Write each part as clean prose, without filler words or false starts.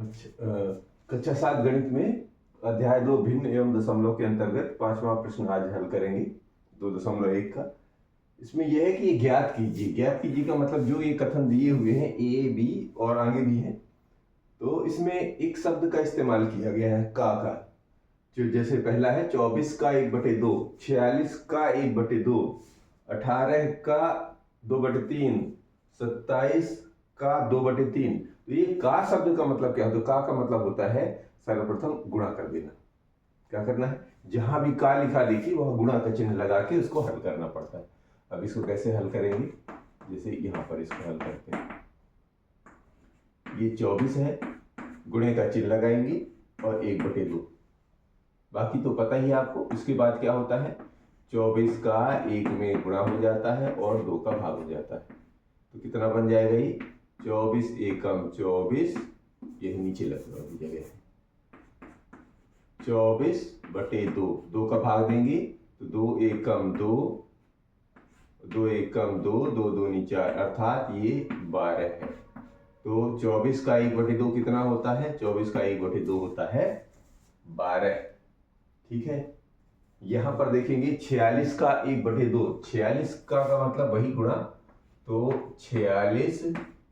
कक्षा 7 गणित में अध्याय 2 भिन्न एवं दशमलव के अंतर्गत 5वां प्रश्न आज हल करेंगे 2.1 का। इसमें यह है कि ये ज्ञात कीजिए। ज्ञात कीजिए का मतलब जो ये कथन दिए हुए हैं ए बी और आगे भी हैं, तो इसमें एक शब्द का इस्तेमाल किया गया है का। जो जैसे पहला है 24 का 1/2, 46 का 1/2, 18 का 2/3, 27 का 2/3। तो ये का शब्द का मतलब क्या होता है? का मतलब होता है सर्वप्रथम गुणा कर देना। क्या करना है? जहां भी का लिखा देखिए वहां गुणा का चिन्ह लगा के उसको हल करना पड़ता है। अब इसको कैसे हल करेंगे? जैसे यहां पर इसको हल करते हैं। ये 24 है, गुणे का चिन्ह लगाएंगे और 1/2। बाकी तो पता ही है आपको। उसके बाद क्या होता है? 24 का 1 में गुणा हो जाता है और 2 का भाग हो जाता है। तो कितना बन जाएगा ये? 24 एकम 24, ये नीचे लग जगह है, 24/2। 2 का भाग देंगे तो 2 एकम 2, 2 एकम 2, 2 दूनी 4, अर्थात ये 12 है। तो 24 का 1/2 कितना होता है? 24 का 1/2 होता है 12। ठीक है। यहां पर देखेंगे 46 का 1/2, 46 का मतलब वही गुणा, तो 46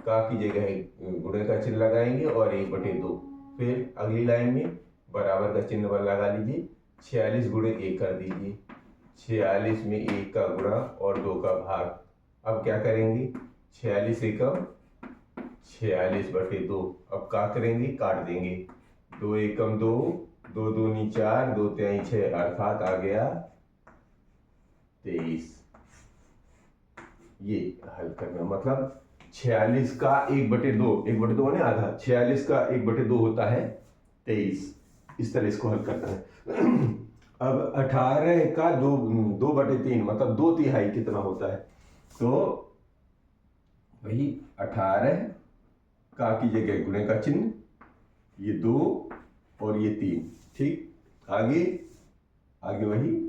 का की जगह गुणे का चिन्ह लगाएंगे और 1/2। फिर अगली लाइन में बराबर का चिन्ह लगा लीजिए, 46 गुणे 1 कर दीजिए, 46 में 1 का गुणा और 2 का भाग। अब क्या करेंगे? 46 एकम 46/2। अब क्या करेंगे? काट देंगे, 2 एकम 2, 2 दूनी 4, 2 तिहाई 6, अर्थात आ गया 23। ये हल करना मतलब 46 का 1/2, 1/2 ने आधा, 46 का 1/2 होता है 23। इस तरह इसको हल करना है। अब 18 का 2/3 मतलब 2/3 कितना होता है? तो वही 18 का की जगह गुणे का चिन्ह, ये 2 और ये 3। ठीक। आगे आगे वही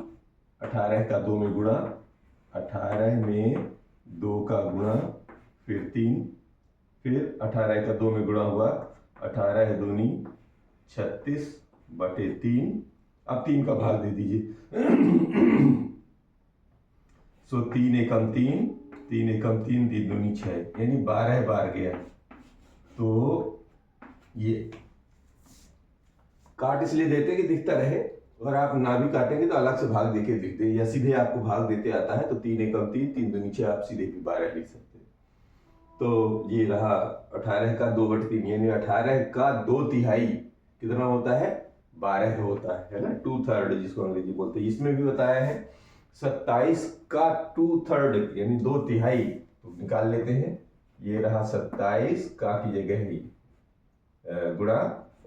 18 का 2 में गुणा, 18 में 2 का गुणा, फिर 3, फिर 18 का 2 में गुणा हुआ, 18 दूनी 36/3। अब 3 का भाग दे दीजिए। सो 3 एकम 3, 3 एकम 3, 3 दूनी 6, यानी 12 बार गया। तो ये काट इसलिए देते कि दिखता रहे, अगर आप ना भी काटेंगे तो अलग से भाग देके लिख दें, या सीधे आपको भाग देते आता है तो 3 एकम 3, 3 दूनी 6, आप सीधे भी 12 लिख सकते हैं। तो ये रहा 18 का 2/3, यानी 18 का 2/3 कितना होता है? 12 होता है ना, 2/3 जिसको अंग्रेजी बोलते हैं। इसमें भी बताया है 27 का 2/3 यानी 2/3, तो निकाल लेते हैं। ये रहा 27 का की जगह ही गुणा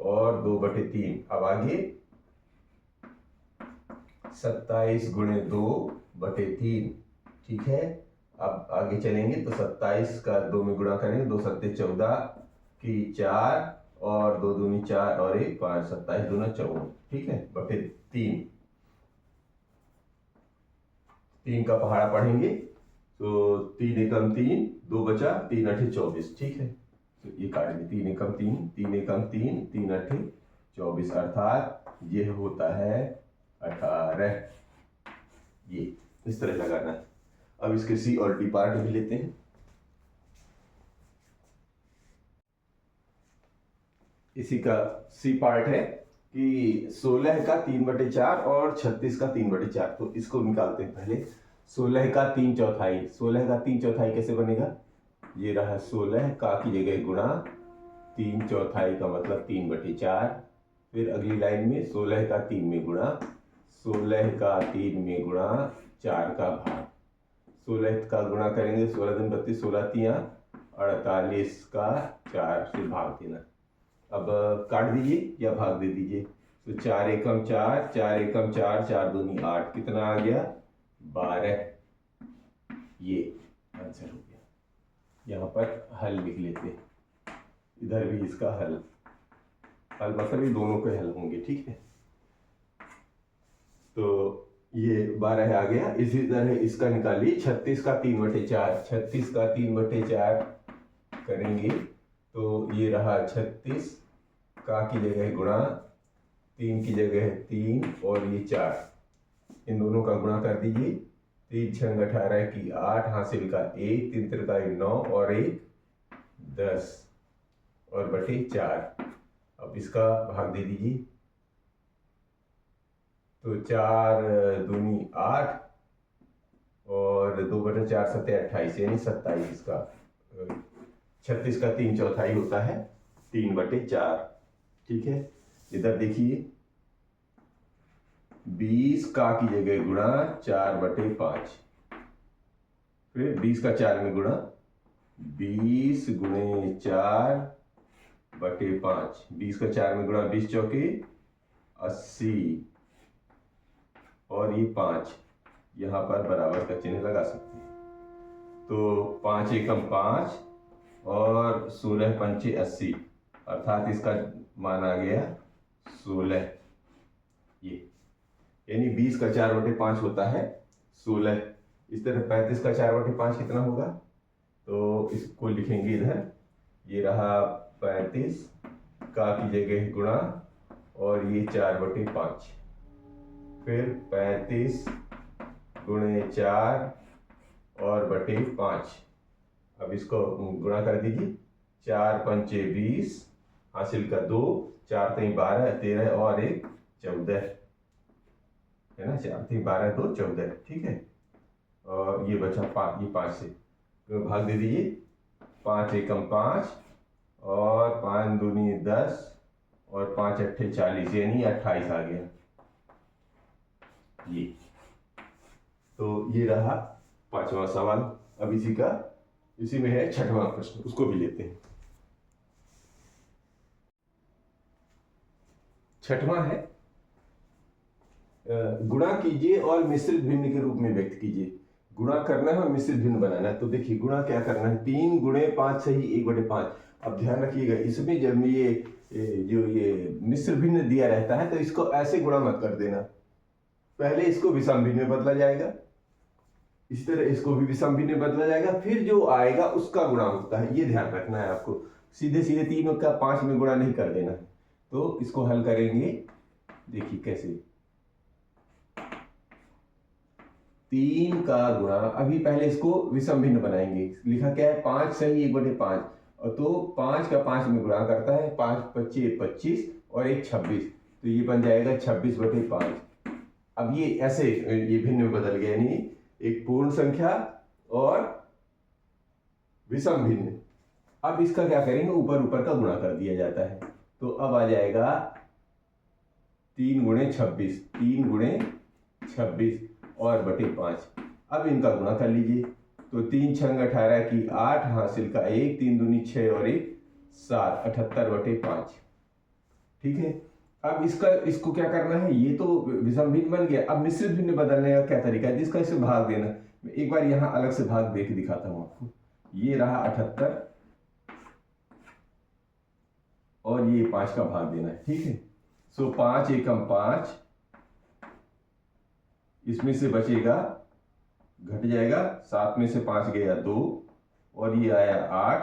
और 2/3। अब आगे 27 गुणे 2/3। ठीक है। अब आगे चलेंगे तो 27 का 2 में गुणा करेंगे, 2 सत्ते 14 की 4 और 2 दूनी 4 और 1 5, 27 दूना 54। ठीक है, बटे 3। 3 का पहाड़ा पढ़ेंगे तो 3 एकम 3, 2 बचा, 3 8 24। ठीक है, तो ये काटेंगे 3 एकम 3, 3 एकम 3, 3 8 24, अर्थात ये होता है 18। ये इस तरह लगाना है। अब इसके सी और डी पार्ट भी लेते हैं। इसी का सी पार्ट है कि 16 का 3/4 और 36 का 3/4। तो इसको निकालते हैं पहले। 16 का 3/4, 16 का 3/4 कैसे बनेगा? ये रहा 16 का की जगह गुणा 3/4 का मतलब 3/4। फिर अगली लाइन में 16 का 3 में गुणा, 16 का 3 में गुणा 4 का भाग। 16 का गुणा करेंगे, 16 दिन 32, 16 तिया 48 का 4 से भाग देना। अब काट दीजिए या भाग दे दीजिए। तो 4 एकम 4, 4 एकम 4, 4 दूनी 8, कितना आ गया? 12। ये आंसर हो गया। यहाँ पर हल लिख लेते हैं, इधर भी इसका हल मतलब ये दोनों के हल होंगे। ठीक है, तो ये 12 आ गया। इसी तरह इसका निकालिए 36 का 3/4, 36 का 3/4 करेंगे तो ये रहा 36 का की जगह है गुणा, 3 की जगह है 3 और ये 4, इन दोनों का गुणा कर दीजिए। 3 छंग 18 की 8, हासिल का 1, 3 तिरका 9 और 1 10 और बटे 4। अब इसका भाग दे दीजिए, तो 4 दूनी 8 और 2/4 सत्ते 28 यानी 27, इसका 36 का 3/4 होता है 3/4। ठीक है, इधर देखिए 20 का की जगह गुणा 4/5, फिर 20 का 4 में गुणा, 20 गुणे 4/5, 20 का 4 में गुणा, 20 चौके 80 और ये 5, यहाँ पर बराबर का चिन्ह लगा सकते हैं। तो 5 एकम 5 और 16 पंचे 80, अर्थात इसका मान आ गया 16। ये यानी 20 का 4/5 होता है 16। इस तरह 35 का 4/5 कितना होगा, तो इसको लिखेंगे इधर, ये रहा 35 का की जगह गुणा और ये 4/5, फिर 35 गुणे 4 और बटे 5। अब इसको गुणा कर दीजिए, 4 पंचे 20, हासिल का 2, 4 3 12, 13 और 1 14 है ना, 4 3 12 2 14। ठीक है, और ये बचा 5, ये 5 से तो भाग दे दीजिए, 5 एकम 5 और 5 दूनी 10 और 5 अट्ठे 40 यानी 28 आ गया ये। तो ये रहा 5वां सवाल। अब इसी में है 6वां प्रश्न, उसको भी लेते हैं। 6वां है, गुणा कीजिए और मिश्रित भिन्न के रूप में व्यक्त कीजिए। गुणा करना है और मिश्रित भिन्न बनाना है। तो देखिए गुणा क्या करना है, 3 गुणे 5 सही 1/5। अब ध्यान रखिएगा, इसमें जब ये मिश्र भिन्न दिया रहता है तो इसको ऐसे गुणा मत कर देना, पहले इसको विषम भिन्न में बदला जाएगा, इसी तरह इसको भी विषम भिन्न में बदला जाएगा, फिर जो आएगा उसका गुणा होता है। ये ध्यान रखना है आपको, सीधे सीधे 3 का 5 में गुणा नहीं कर देना है। तो इसको हल करेंगे, देखिए कैसे, 3 का गुणा, अभी पहले इसको विषम भिन्न बनाएंगे। लिखा क्या है, 5 सही 1/5, और तो 5 का 5 में गुणा करता है, 5 25 25 और 1 26, तो ये बन जाएगा 26/5। अब ये ऐसे ये भिन्न में बदल गया, यानी एक पूर्ण संख्या और विषम भिन्न। अब इसका क्या करेंगे, ऊपर ऊपर का गुणा कर दिया जाता है। तो अब आ जाएगा 3 गुणे 26, 3 गुणे 26 और बटे 5। अब इनका गुणा कर लीजिए, तो 3 छंग 18 की 8, हासिल का 1, 3 दूनी 6 और 1 7, 78/5। ठीक है, अब इसको क्या करना है, ये तो विषम भिन्न बन गया। अब मिश्रित भिन्न बदलने का क्या तरीका है, जिसका इसे भाग देना। मैं एक बार यहाँ अलग से भाग दे के दिखाता हूँ आपको। ये रहा 78 और ये 5 का भाग देना है। ठीक है, सो 5 एकम 5, इसमें से बचेगा, घट जाएगा, 7 में से 5 गया 2 और ये आया 8,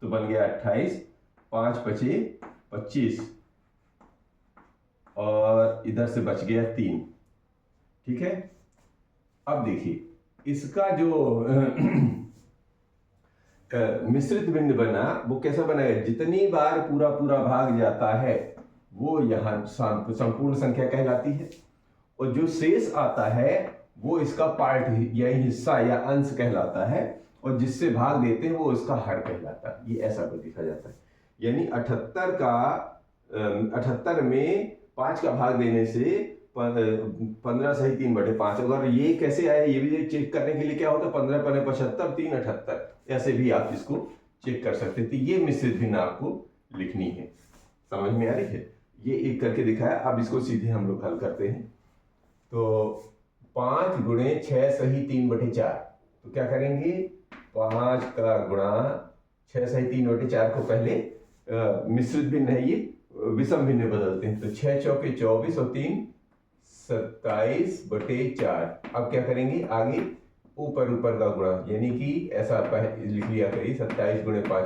तो बन गया 28, 5 पचे 25 और इधर से बच गया 3। ठीक है, अब देखिए इसका जो मिश्रित भिन्न बना वो कैसा बनाएगा, जितनी बार पूरा पूरा भाग जाता है वो यहाँ संपूर्ण संख्या कहलाती है, और जो शेष आता है वो इसका पार्ट या हिस्सा या अंश कहलाता है, और जिससे भाग देते हैं वो इसका हर कहलाता है। ये ऐसा को लिखा जाता है, यानी 78 में 5 का भाग देने से 15 सही 3/5। अगर ये कैसे आया ये भी चेक करने के लिए क्या होता है, 15 × 75 3 78, ऐसे भी आप इसको चेक कर सकते हैं। तो ये मिश्रित भिन्न आपको लिखनी है, समझ में आ रही है। ये एक करके दिखाया, अब इसको सीधे हम लोग हल करते हैं। तो 5 गुणे 6 सही 3/4, तो क्या करेंगे, 5 का गुणा 6 सही 3/4 को पहले मिश्रित भिन्न है ये, विषम भिन्न बदलते हैं। तो 6 चौके 24 और 3 27/4। अब क्या करेंगे, आगे ऊपर ऊपर का गुणा, यानी कि ऐसा लिख लिया करिए, 27 गुणे 5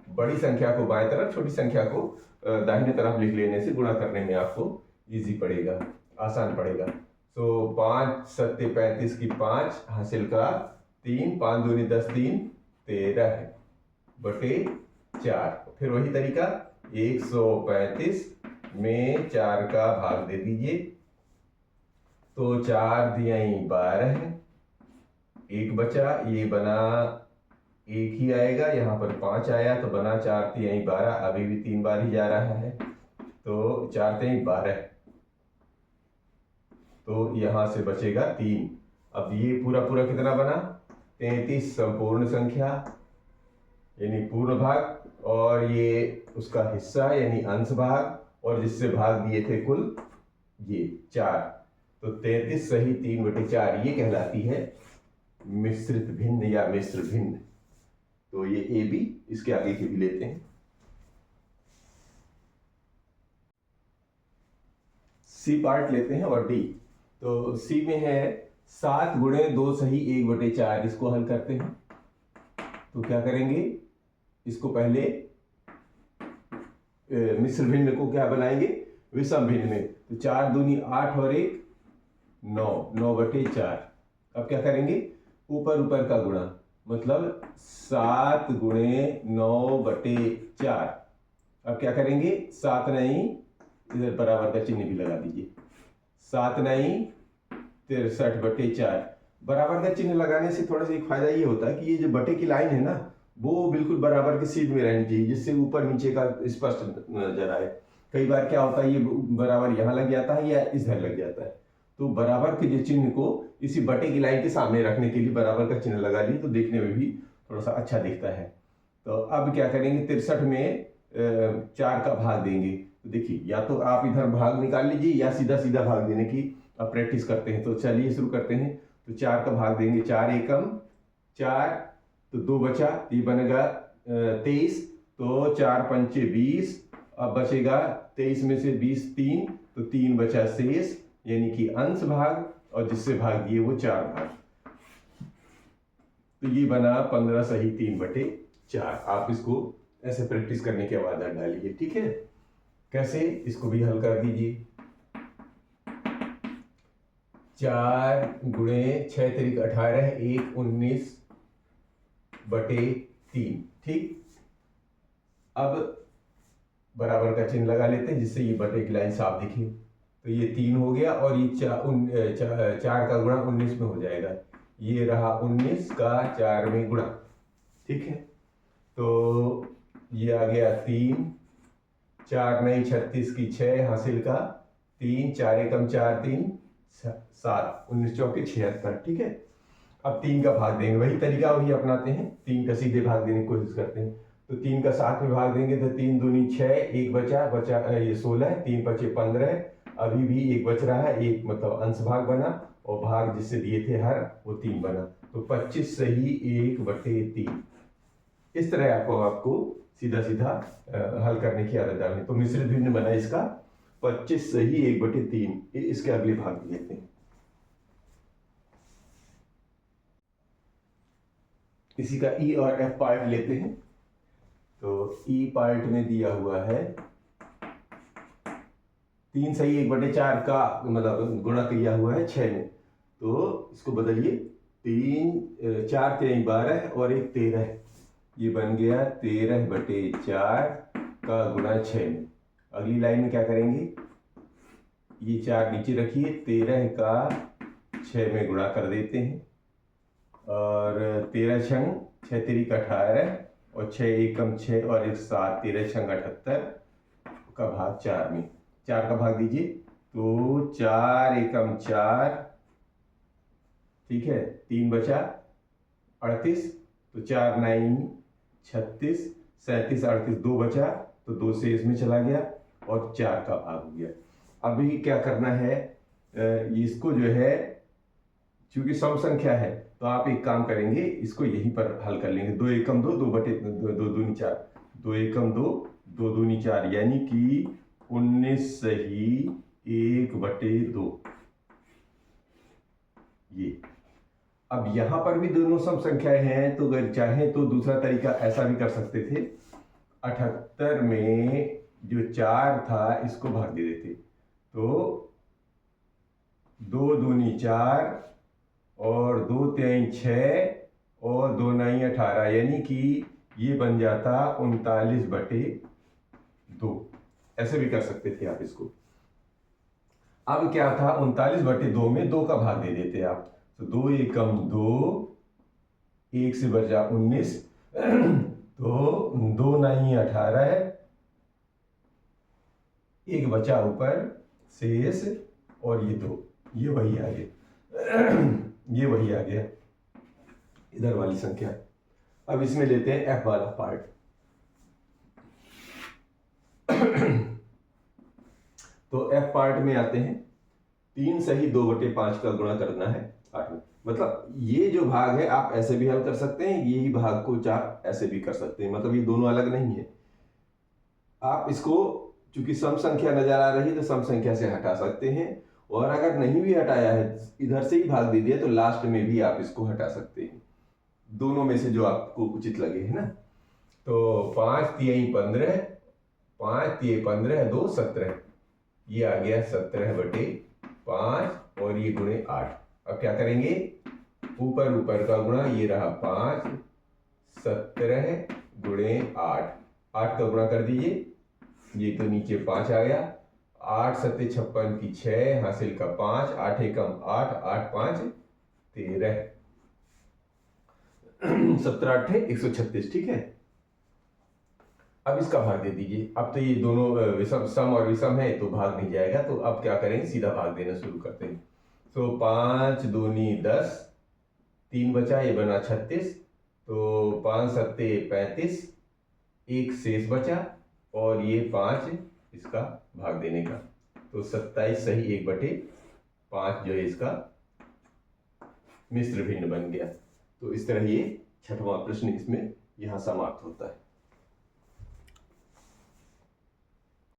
बड़ी संख्या को बाएं तरफ, छोटी संख्या को दाहिने तरफ लिख लेने से गुणा करने में आपको इजी पड़ेगा, आसान पड़ेगा। तो 5 सत्ते 35 की 5 हासिल का 3, 5 दूनी 10, 3 13 बटे 4। फिर वही तरीका 135 में 4 का भाग दे दीजिए, तो 4 दिया 12, एक बचा, ये बना एक ही आएगा, यहाँ पर 5 आया तो बना 4 तिहाई 12, अभी भी 3 बार ही जा रहा है, तो 4 तिहाई 12, तो यहाँ से बचेगा 3। अब ये पूरा पूरा कितना बना 33 संपूर्ण संख्या यानी पूर्ण भाग, और ये उसका हिस्सा यानी अंश भाग, और जिससे भाग दिए थे कुल ये 4, तो 33 सही 3/4 ये कहलाती है मिश्रित भिन्न या मिश्र भिन्न। तो ये ए बी, इसके आगे के भी लेते हैं। सी पार्ट लेते हैं और डी। तो सी में है 7 गुणे 2 सही 1/4, इसको हल करते हैं। तो क्या करेंगे, इसको पहले मिश्र भिन्न को क्या बनाएंगे, विषम भिन्न में। तो 4 दूनी 8 और 1 9, 9/4। अब क्या करेंगे, ऊपर ऊपर का गुणा, मतलब 7 गुणे 9/4। अब क्या करेंगे, 7 नहीं, इधर बराबर का चिन्ह भी लगा दीजिए, 7 नहीं 63/4। बराबर का चिन्ह लगाने से थोड़ा सा एक फायदा ये होता है कि ये जो बटे की लाइन है ना, वो बिल्कुल बराबर के सीध में रहनी चाहिए, जिससे ऊपर नीचे का स्पष्ट नजर आए। कई बार क्या होता है, ये बराबर यहाँ लग जाता है या इधर लग जाता है, तो बराबर के जो चिन्ह को इसी बटे की लाइन के सामने रखने के लिए बराबर का चिन्ह लगा लिए, तो देखने में भी थोड़ा सा अच्छा दिखता है। तो अब क्या करेंगे, 63 में 4 का भाग देंगे। तो देखिए, या तो आप इधर भाग निकाल लीजिए या सीधा सीधा भाग देने की अब प्रैक्टिस करते हैं। तो चलिए शुरू करते हैं। तो 4 का भाग देंगे, 4 एकम 4, तो 2 बचा, ये बनेगा 23, तो 4 पंचे 20, अब बचेगा 23 में से 20 3, तो 3 बचा शेष, यानी कि अंश भाग, और जिससे भाग दिए वो 4 भाग। तो ये बना 15 सही 3/4। आप इसको ऐसे प्रैक्टिस करने के बाद डालिए, ठीक है। कैसे, इसको भी हल कर दीजिए। 4 गुणे 6 तिरिक 18, 1 19/3, ठीक। अब बराबर का चिन्ह लगा लेते हैं, जिससे ये बटे की लाइन साफ दिखे। तो ये 3 हो गया, और ये 4 का गुणा 19 में हो जाएगा, ये रहा 19 का 4 में गुणा, ठीक है। तो ये आ गया 3, 4 नहीं 36 की 6 हासिल का 3, 4 एकम 4 3 7, 19 चौके 76, ठीक है। अब 3 का भाग देंगे, वही तरीका वही अपनाते हैं, 3 का सीधे भाग देने की कोशिश करते हैं। तो 3 का 7 में भाग देंगे, तो 3 दूनी 6, एक बचा ये 16, 3 बचे 15, अभी भी एक बच रहा है, एक मतलब अंश भाग बना, और भाग जिससे दिए थे हर, वो 3 बना, तो 25 सही 1/3। इस तरह आपको सीधा सीधा हल करने की आदत डालनी। तो मिश्रित भिन्न बना इसका 25 सही 1/3। इसके अगले भाग लेते हैं। इसी का ई और एफ पार्ट लेते हैं। तो ई पार्ट में दिया हुआ है 3 सही 1/4 का मतलब गुणा किया हुआ है 6 में। तो इसको बदलिए, 3 4 3 12 और 1 13, ये बन गया 13/4 का गुणा 6 में। अगली लाइन में क्या करेंगे, ये 4 नीचे रखिए, 13 का 6 में गुणा कर देते हैं, और 13 छंग 6 तिरिक 18, और 6 एकम 6 और 1 7, 13 छंग 78 का भाग 4 में। 4 का भाग दीजिए, तो 4 एकम 4, ठीक है, 3 बचा 38, तो 4 9 36, 37 38, 2 बचा, तो 2 से इसमें चला गया, और 4 का भाग हो गया। अभी क्या करना है, इसको जो है, चूंकि सम संख्या है, तो आप एक काम करेंगे, इसको यहीं पर हल कर लेंगे। 2 एकम 2, 2 दूनी 4, 2 एकम 2, 2 दूनी 4, यानी कि 19 सही 1/2। ये अब यहां पर भी दोनों सम संख्याएं हैं, तो अगर चाहें तो दूसरा तरीका ऐसा भी कर सकते थे 78 में जो 4 था इसको भाग दे देते, तो 2 दूनी 4 और 2 तिहाई 6 और 2 नाई 18, यानी कि ये बन जाता 39/2। ऐसे भी कर सकते थे आप इसको। अब क्या था, 39/2 में 2 का भाग दे देते आप, तो 2 एकम 2, 1 से बचा 19, तो 2 नाई 18, एक बचा ऊपर शेष, और ये 2, ये वही आ गया ये वही आ गया इधर वाली संख्या। अब इसमें लेते हैं f वाला पार्ट। तो f पार्ट में आते हैं, 3 सही 2/5 का गुणा करना है 8 में। मतलब ये जो भाग है आप ऐसे भी हल कर सकते हैं, यही भाग को आप ऐसे भी कर सकते हैं, मतलब ये दोनों अलग नहीं है। आप इसको चूंकि सम संख्या नजर आ रही है तो सम संख्या से हटा सकते हैं, और अगर नहीं भी हटाया है, इधर से ही भाग दे दिया, तो लास्ट में भी आप इसको हटा सकते हैं, दोनों में से जो आपको उचित लगे, है ना। तो 5 तिहाई 15, 5 तिहाई 15, 2 17, ये आ गया 17/5, और ये गुणे 8। अब क्या करेंगे, ऊपर ऊपर का गुणा, ये रहा 5, 17 गुणे 8, 8 का गुणा कर दीजिए, ये तो नीचे 5 आ गया, 8 7 56 की 6, हासिल का 5, 8 एकम 8, 8 5 13, 17 8 136, ठीक है। अब इसका भाग दे दीजिए। अब तो ये दोनों विषम, सम और विषम है, तो भाग नहीं जाएगा, तो अब क्या करेंगे, सीधा भाग देना शुरू करते हैं। तो 5 दूनी 10, 3 बचा, ये बना 36, तो 5 7 35, एक शेष बचा, और ये 5 इसका भाग देने का, तो 27 सही 1/5 जो है इसका मिश्र भिन्न बन गया। तो इस तरह ये छठवां प्रश्न इसमें यहाँ समाप्त होता है।